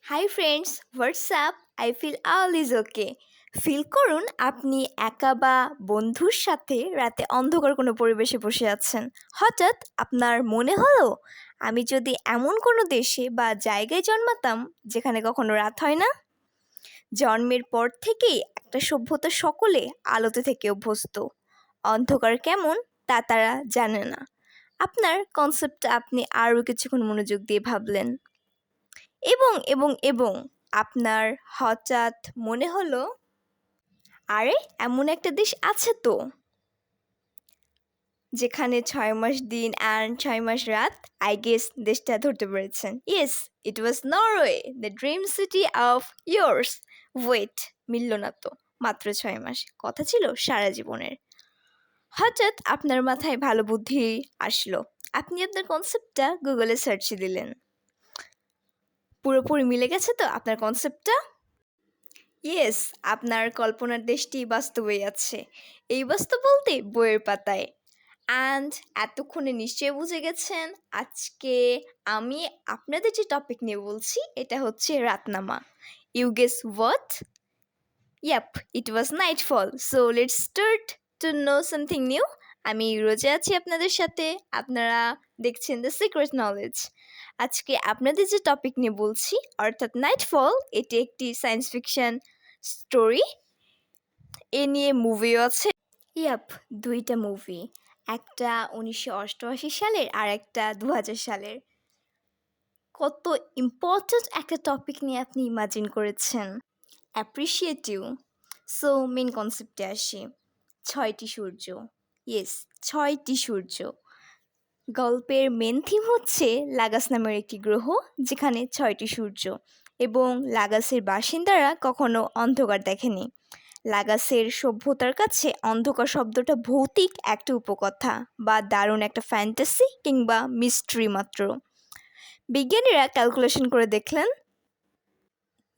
High friends, WhatsApp. I feel all is okay. Feel করুন আপনি একা বা বন্ধুর সাথে রাতে অন্ধকার কোনো পরিবেশে বসে আছেন। হঠাৎ আপনার মনে হলো, আমি যদি এমন কোনো দেশে বা জায়গায় জন্মাতাম যেখানে কখনো রাত হয় না। জন্মের পর থেকেই একটা সভ্যতা সকলে আলোতে থেকে অভ্যস্ত। অন্ধকার কেমন তা তারা জানে না। আপনার কনসেপ্টটা আপনি আরও কিছুক্ষণ মনোযোগ দিয়ে ভাবলেন। এবং আপনার হঠাৎ মনে হলো, আরে এমন একটা দেশ আছে তো যেখানে 6 মাস দিন অ্যান্ড 6 মাস রাত। আই গেস দেশটা ধরতে পেরেছেন। Yes, it was Norway, the dream city of years. Wait, মিলল না তো। মাত্র 6 মাস, কথা ছিল সারা জীবনের। হঠাৎ আপনার মাথায় ভালো বুদ্ধি আসলো। আপনি আপনার কনসেপ্টটা গুগলে সার্চ দিলেন। পুরোপুরি মিলে গেছে তো আপনার কনসেপ্টটা? ইয়েস, আপনার কল্পনার দেশটি বাস্তবেই আছে। এই বাস্তব বলতে বইয়ের পাতায়। অ্যান্ড এতক্ষণে নিশ্চয়ই বুঝে গেছেন আজকে আমি আপনাদের যে টপিক নিয়ে বলছি এটা হচ্ছে রাতনামা। You guess what? Yup, it was nightfall. So let's start to know something new. আমি রোজে আছি আপনাদের সাথে, আপনারা দেখছেন দ্য সিক্রেট নলেজ। আজকে আপনাদের যে টপিক নিয়ে বলছি অর্থাৎ নাইটফল, এটি একটি সায়েন্স ফিকশন স্টোরি। এ নিয়ে মুভিও আছে। ইয়াপ, দুইটা মুভি, একটা 1988 সালের আর একটা 2000 সালের। কত ইম্পর্ট্যান্ট একটা টপিক নিয়ে আপনি ইমাজিন করেছেন। Appreciate you. সো মেন কনসেপ্টে আসি। 6টি সূর্য। ইয়েস, 6টি সূর্য। গল্পের মেন থিম হচ্ছে লাগাস নামের একটি গ্রহ যেখানে 6টি সূর্য, এবং লাগাসের বাসিন্দারা কখনো অন্ধকার দেখেনি। লাগাসের সভ্যতার কাছে অন্ধকার শব্দটা ভৌতিক একটা উপকথা বা দারুণ একটা ফ্যান্টাসি কিংবা মিস্ট্রি মাত্র। বিজ্ঞানীরা ক্যালকুলেশন করে দেখলেন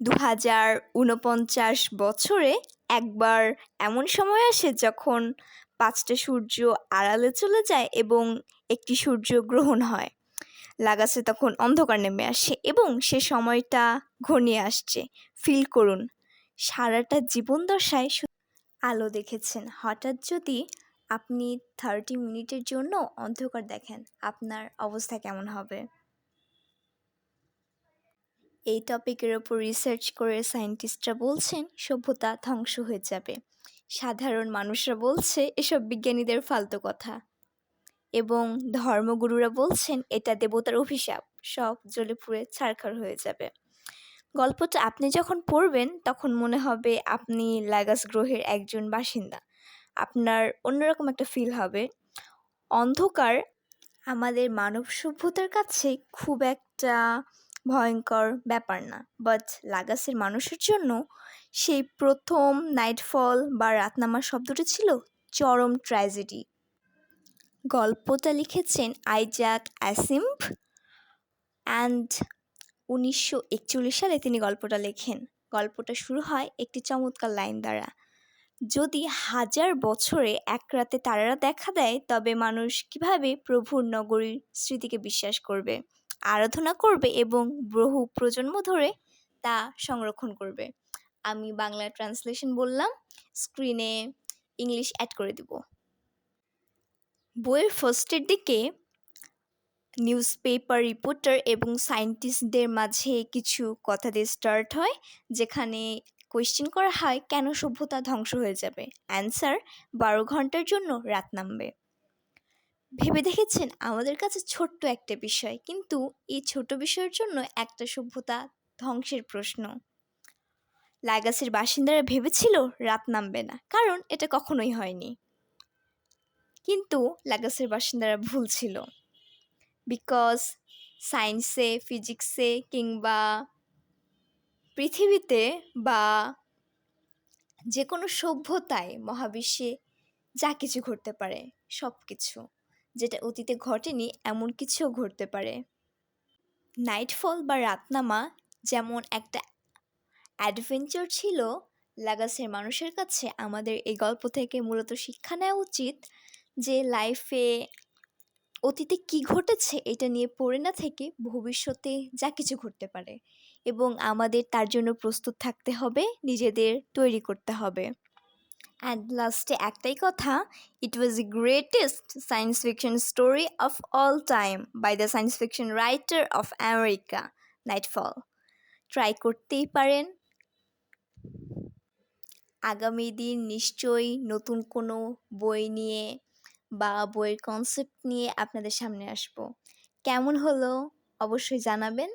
2049 বছরে একবার এমন সময় আসে যখন 5টা সূর্য আড়ালে চলে যায় এবং একটি সূর্য গ্রহণ হয়। লাগাসে তখন অন্ধকার নেমে আসে এবং সে সময়টা ঘনিয়ে আসছে। ফিল করুন, সারাটা জীবন দশায় আলো দেখেছেন, হঠাৎ যদি আপনি 30 মিনিটের জন্য অন্ধকার দেখেন, আপনার অবস্থা কেমন হবে? এই টপিকের ওপর রিসার্চ করে সায়েন্টিস্টরা বলছেন সভ্যতা ধ্বংস হয়ে যাবে। সাধারণ মানুষরা বলছে এসব বিজ্ঞানীদের ফালতু কথা, এবং ধর্মগুরুরা বলছেন এটা দেবতার অভিশাপ, সব জ্বলে পুড়ে ছারখার হয়ে যাবে। গল্পটা আপনি যখন পড়বেন তখন মনে হবে আপনি লাগাস গ্রহের একজন বাসিন্দা। আপনার অন্যরকম একটা ফিল হবে। অন্ধকার আমাদের মানব সভ্যতার কাছে খুব একটা ভয়ঙ্কর ব্যাপার না, বাট লাগাসের মানুষের জন্য সেই প্রথম নাইটফল বা রাতনামা শব্দটি ছিল চরম ট্র্যাজেডি। গল্পটা লিখেছেন আইজাক অ্যাসিম্ভ, অ্যান্ড 1941 সালে তিনি গল্পটা লেখেন। গল্পটা শুরু হয় একটি চমৎকার লাইন দ্বারা: যদি 1000 বছরে এক রাতে তারারা দেখা দেয় তবে মানুষ কিভাবে প্রভুর নগরীর স্মৃতিকে বিশ্বাস করবে, আরাধনা করবে এবং বহু প্রজন্ম ধরে তা সংরক্ষণ করবে। আমি বাংলা ট্রান্সলেশন বললাম, স্ক্রিনে ইংলিশ অ্যাড করে দিব। বইয়ের ফার্স্টের দিকে নিউজ পেপার রিপোর্টার এবং সায়েন্টিস্টদের মাঝে কিছু কথা দিয়ে স্টার্ট হয়, যেখানে কোয়েশ্চেন করা হয় কেন সভ্যতা ধ্বংস হয়ে যাবে। অ্যান্সার: 12 ঘন্টার জন্য রাত নামবে। ভেবে দেখেছেন আমাদের কাছে ছোট্ট একটা বিষয়, কিন্তু এই ছোট বিষয়ের জন্য একটা সভ্যতা ধ্বংসের প্রশ্ন। লাগাসের বাসিন্দারা ভেবেছিল রাত নামবে না, কারণ এটা কখনোই হয়নি। কিন্তু লাগাসের বাসিন্দারা ভুল ছিল। বিকজ সায়েন্সে, ফিজিক্সে কিংবা পৃথিবীতে বা যে কোনো সভ্যতায় মহাবিশ্বে যা কিছু ঘটতে পারে, সব কিছু যেটা অতীতে ঘটেনি এমন কিছুও ঘটতে পারে। নাইটফল বা রাতনামা যেমন একটা অ্যাডভেঞ্চার ছিল, লাগাসের মানুষের কাছে আমাদের এই গল্প থেকে মূলত শিক্ষা নেওয়া উচিত যে লাইফে অতীতে কি ঘটেছে এটা নিয়ে পড়ে না থেকে ভবিষ্যতে যা কিছু ঘটতে পারে এবং আমাদের তার জন্য প্রস্তুত থাকতে হবে, নিজেদের তৈরি করতে হবে। অ্যান্ড লাস্টে একটাই কথা, it was the greatest science fiction story of all time by the science fiction writer of America, nightfall. Try করতেই পারেন। আগামী দিন নিশ্চয়ই নতুন কোনো বই নিয়ে বা বইয়ের কনসেপ্ট নিয়ে আপনাদের সামনে আসব। কেমন হলো অবশ্যই জানাবেন।